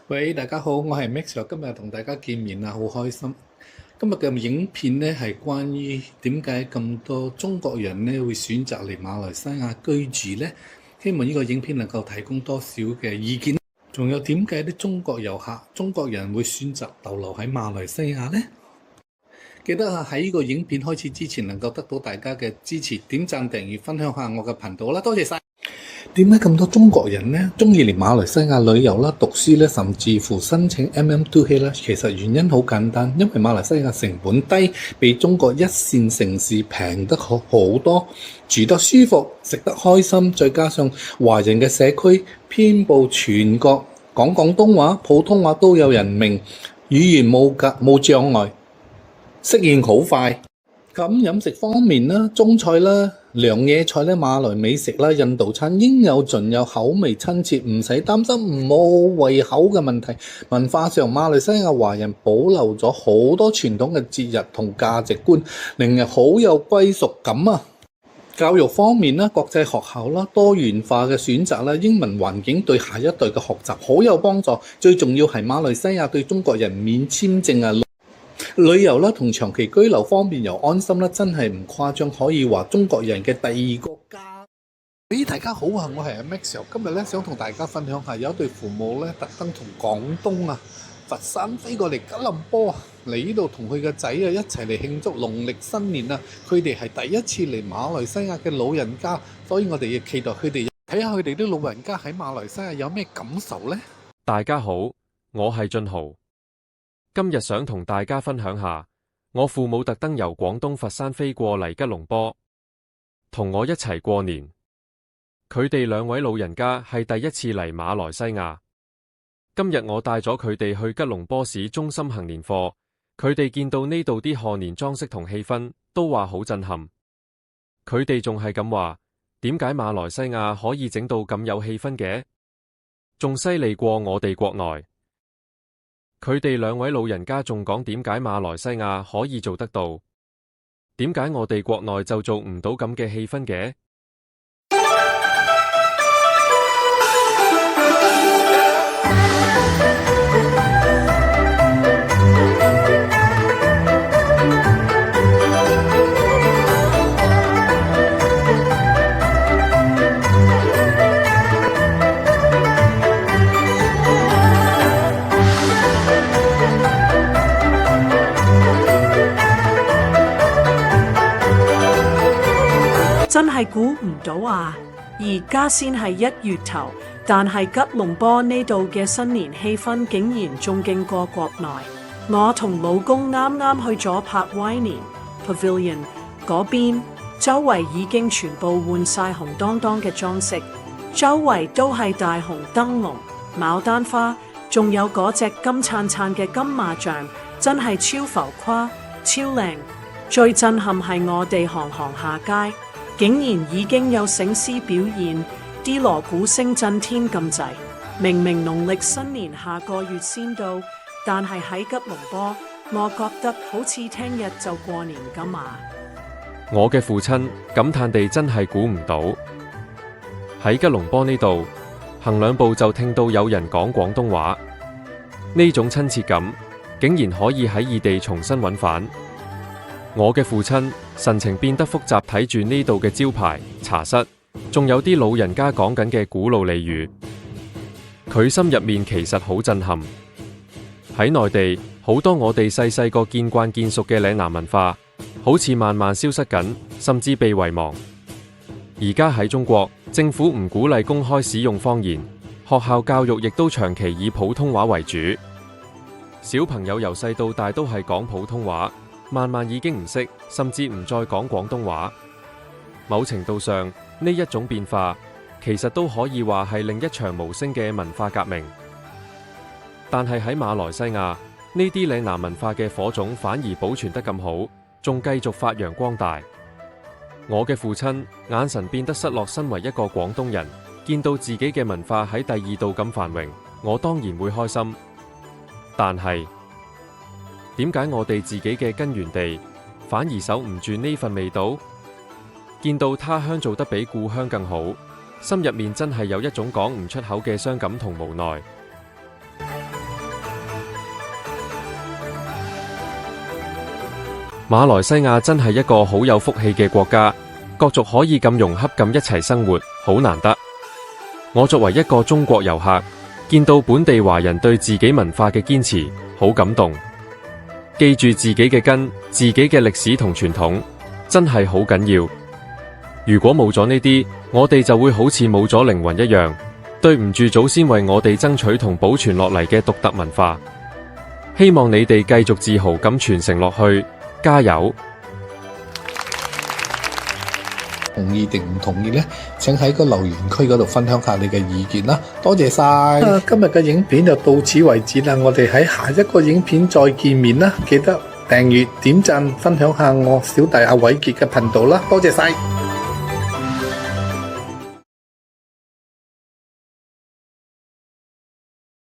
喂，大家好，我係 Max，今日同大家見面啦，好開心。今日嘅影片呢係關於點解咁多中國人呢會選擇嚟馬來西亞居住呢？希望呢個影片能夠提供多少嘅意見，仲有點解啲中國遊客、中國人會選擇逗留喺馬來西亞呢？記得喺呢個影片開始之前，能夠得到大家嘅支持，點讚、訂閱、分享下我嘅頻道啦，多謝晒！點解咁多中國人呢中意嚟馬來西亞旅遊啦、讀書咧，甚至乎申請 MM2K 啦？其實原因好簡單，因為馬來西亞成本低，比中國一線城市平得好多，住得舒服，食得開心，再加上華人嘅社區遍佈全國，講廣東話、普通話都有人明，語言冇障礙，適應好快。咁飲食方面啦，中菜啦、涼野菜咧、馬來美食啦、印度餐應有盡有，口味親切，唔使擔心冇胃口嘅問題。文化上，馬來西亞華人保留咗好多傳統嘅節日同價值觀，令人好有歸屬感啊！教育方面啦，國際學校啦，多元化嘅選擇啦，英文環境對下一代嘅學習好有幫助。最重要係馬來西亞對中國人免簽證啊！旅遊啦同長期居留方面又安心啦，真係唔誇張，可以話中國人嘅第二個家。咦，大家好啊，我係阿 Max，今日咧想同大家分享下，有一對父母咧特登從廣東啊佛山飛過嚟吉隆坡嚟呢度同佢個仔啊一齊嚟慶祝農曆新年啊！佢哋係第一次嚟馬來西亞嘅老人家，所以我哋亦期待佢哋睇下佢哋啲老人家喺馬來西亞有咩感受呢？大家好，我係俊豪。今日想同大家分享下，我父母特登由廣東佛山飛過嚟吉隆坡，同我一齊過年。佢哋兩位老人家係第一次嚟馬來西亞。今日我帶咗佢哋去吉隆坡市中心行年貨，佢哋見到呢度啲賀年裝飾同氣氛，都話好震撼。佢哋仲係咁話，點解馬來西亞可以整到咁有氣氛嘅？仲犀利過我哋國內。佢哋兩位老人家仲講點解馬來西亞可以做得到，點解我哋國內就做唔到咁嘅氣氛嘅？真係估唔到啊！而家先係1月頭，但係吉隆坡呢度嘅新年氣氛竟然仲勁過國內。我同老公啱啱去咗柏威年 Pavilion 嗰邊，周圍已經全部換晒紅當當嘅裝飾，周圍都係大紅燈籠、牡丹花，仲有嗰隻金燦燦嘅金馬象，真係超浮誇、超靚。最震撼係我哋行下街，竟然已經有醒獅表演，啲鑼鼓聲震天咁滯。明明農曆新年下個月先到，但係喺吉隆坡，我覺得好似聽日就過年咁啊！我嘅父親感嘆地真係估唔到，喺吉隆坡呢度行兩步就聽到有人講廣東話，呢種親切感竟然可以喺異地重新揾返。我嘅父親神情變得複雜，睇住呢度嘅招牌、茶室，仲有啲老人家講緊嘅古老俚語，佢心入面其實好震撼。喺內地，好多我哋細個見慣見熟嘅嶺南文化，好似慢慢消失緊，甚至被遺忘。而家喺中國，政府唔鼓勵公開使用方言，學校教育亦都長期以普通話為主，小朋友由細到大都係講普通話。慢慢已經唔識，甚至唔再講廣東話。某程度上，呢一種變化，其實都可以話係另一場無聲嘅文化革命。但係喺馬來西亞，呢啲嶺南文化嘅火種反而保存得咁好，仲繼續發揚光大。我嘅父親眼神變得失落，身為一個廣東人，見到自己嘅文化喺第二度咁繁榮，我當然會開心。但係，點解我哋自己嘅根源地反而守唔住呢份味道？見到他鄉做得比故鄉更好，心入面真係有一種講唔出口嘅傷感同無奈。馬來西亞真係一個好有福氣嘅國家，各族可以咁融洽咁一齊生活，好難得。我作為一個中國遊客，見到本地華人對自己文化嘅堅持，好感動。記住自己嘅根，自己嘅歷史同傳統，真係好緊要。如果冇咗呢啲，我哋就會好似冇咗靈魂一樣，對唔住祖先為我哋爭取同保存落嚟嘅獨特文化。希望你哋繼續自豪咁傳承落去，加油！同意定唔同意呢？請喺個留言區嗰度分享下你嘅意見啦，多謝晒！今日嘅影片就到此為止啦，我哋喺下一個影片再見面啦，記得訂閱、點讚、分享下我小弟阿偉傑嘅頻道啦，多謝晒！